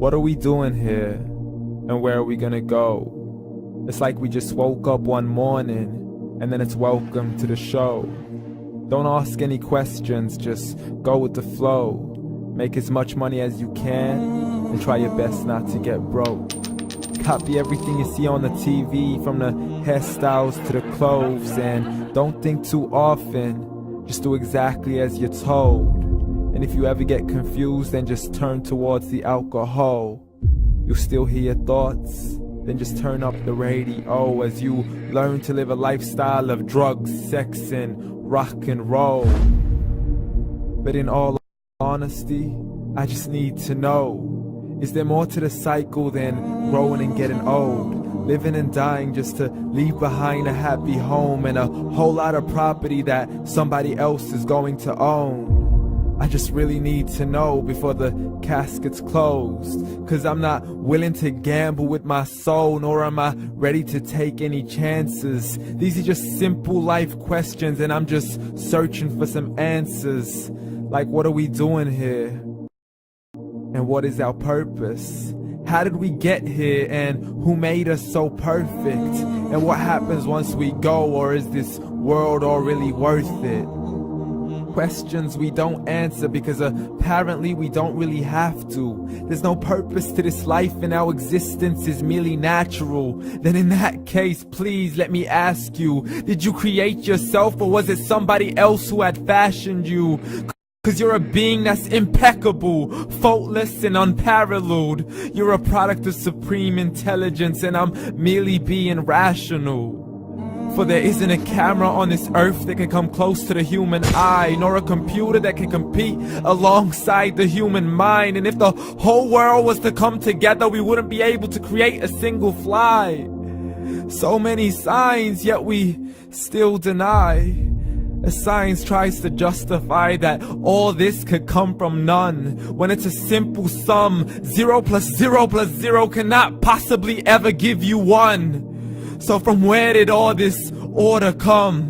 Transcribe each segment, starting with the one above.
What are we doing here? And where are we gonna go? It's like we just woke up one morning and then it's welcome to the show. Don't ask any questions, just go with the flow. Make as much money as you can and try your best not to get broke. Copy everything you see on the TV, from the hairstyles to the clothes, and don't think too often, just do exactly as you're told. And if you ever get confused, then just turn towards the alcohol. You'll still hear your thoughts, then just turn up the radio as you learn to live a lifestyle of drugs, sex, and rock and roll. But in all honesty, I just need to know, is there more to the cycle than growing and getting old? Living and dying just to leave behind a happy home and a whole lot of property that somebody else is going to own. I just really need to know before the casket's closed, 'cause I'm not willing to gamble with my soul, nor am I ready to take any chances. These are just simple life questions and I'm just searching for some answers. Like, what are we doing here? And what is our purpose? How did we get here, and who made us so perfect? And what happens once we go, or is this world all really worth it? Questions we don't answer because apparently we don't really have to. There's no purpose to this life and our existence is merely natural. Then in that case, please let me ask you, did you create yourself, or was it somebody else who had fashioned you? 'Cause you're a being that's impeccable, faultless and unparalleled. You're a product of supreme intelligence and I'm merely being rational. For there isn't a camera on this earth that can come close to the human eye, nor a computer that can compete alongside the human mind. And if the whole world was to come together, we wouldn't be able to create a single fly. So many signs, yet we still deny. As science tries to justify that all this could come from none, when it's a simple sum. 0 plus 0 plus 0 cannot possibly ever give you 1. So from where did all this order come?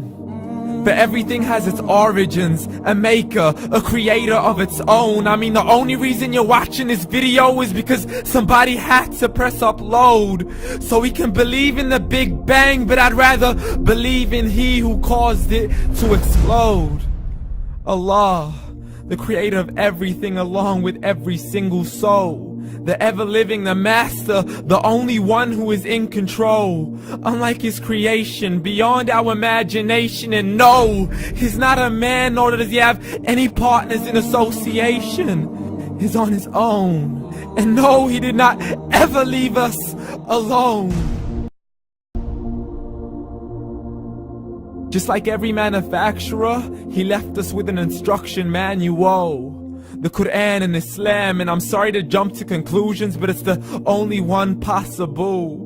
For everything has its origins, a maker, a creator of its own. I mean, the only reason you're watching this video is because somebody had to press upload. So we can believe in the Big Bang, but I'd rather believe in He who caused it to explode. Allah, the creator of everything along with every single soul. The ever-living, the master, the only one who is in control. Unlike his creation, beyond our imagination. And no, he's not a man, nor does he have any partners in association. He's on his own. And no, he did not ever leave us alone. Just like every manufacturer, he left us with an instruction manual. The Quran and Islam, and I'm sorry to jump to conclusions, but it's the only one possible.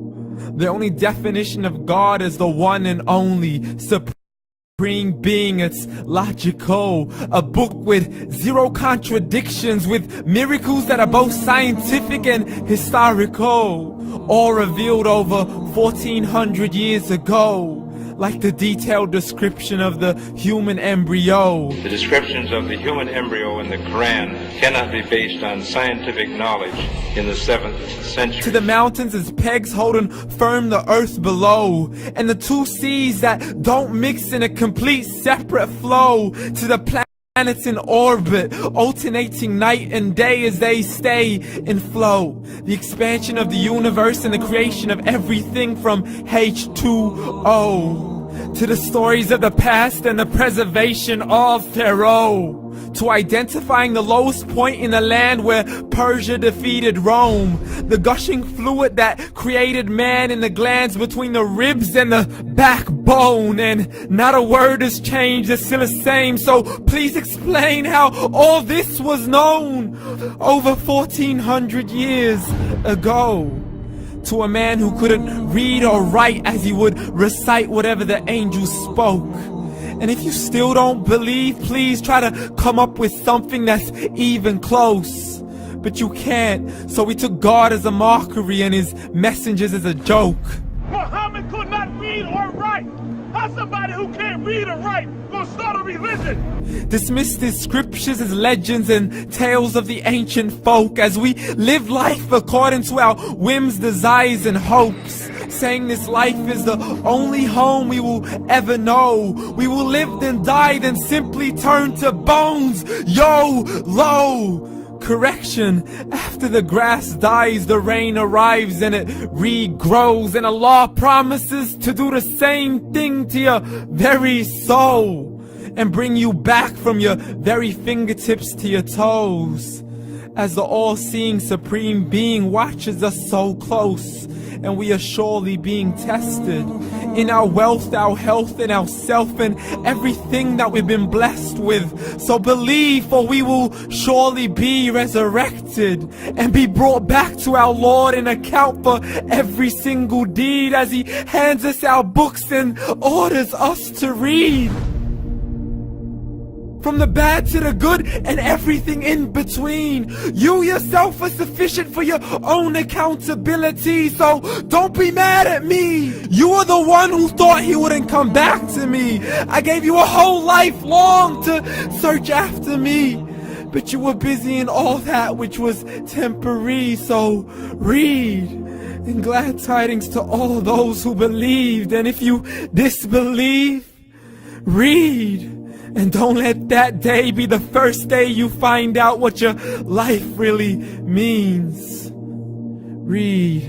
The only definition of God is the one and only supreme being. It's logical, a book with 0 contradictions, with miracles that are both scientific and historical, all revealed over 1400 years ago. Like the detailed description of the human embryo. The descriptions of the human embryo in the Quran cannot be based on scientific knowledge in the 7th century. To the mountains as pegs holding firm the earth below, and the 2 seas that don't mix in a complete separate flow. To the planets in orbit, alternating night and day as they stay in flow. The expansion of the universe and the creation of everything from H2O. To the stories of the past and the preservation of Pharaoh. To identifying the lowest point in the land where Persia defeated Rome. The gushing fluid that created man in the glands between the ribs and the backbone. And not a word has changed, it's still the same. So please explain how all this was known over 1400 years ago. To a man who couldn't read or write as he would recite whatever the angels spoke. And if you still don't believe, please try to come up with something that's even close. But you can't, so we took God as a mockery and his messengers as a joke. Muhammad could not read or write. How's somebody who can't read or write gonna start a religion? Dismiss the scriptures as legends and tales of the ancient folk as we live life according to our whims, desires, and hopes. Saying this life is the only home we will ever know. We will live then die, then simply turn to bones. YOLO! Correction, after the grass dies, the rain arrives and it regrows, and Allah promises to do the same thing to your very soul and bring you back from your very fingertips to your toes, as the all-seeing supreme being watches us so close, and we are surely being tested in our wealth, our health, and our self, and everything that we've been blessed with. So believe, for we will surely be resurrected and be brought back to our Lord and account for every single deed as He hands us our books and orders us to read. From the bad to the good and everything in between. You yourself are sufficient for your own accountability, so don't be mad at me. You are the one who thought He wouldn't come back to me. I gave you a whole life long to search after me, but you were busy in all that which was temporary. So read, and glad tidings to all those who believed. And if you disbelieve, read. And don't let that day be the first day you find out what your life really means. Read.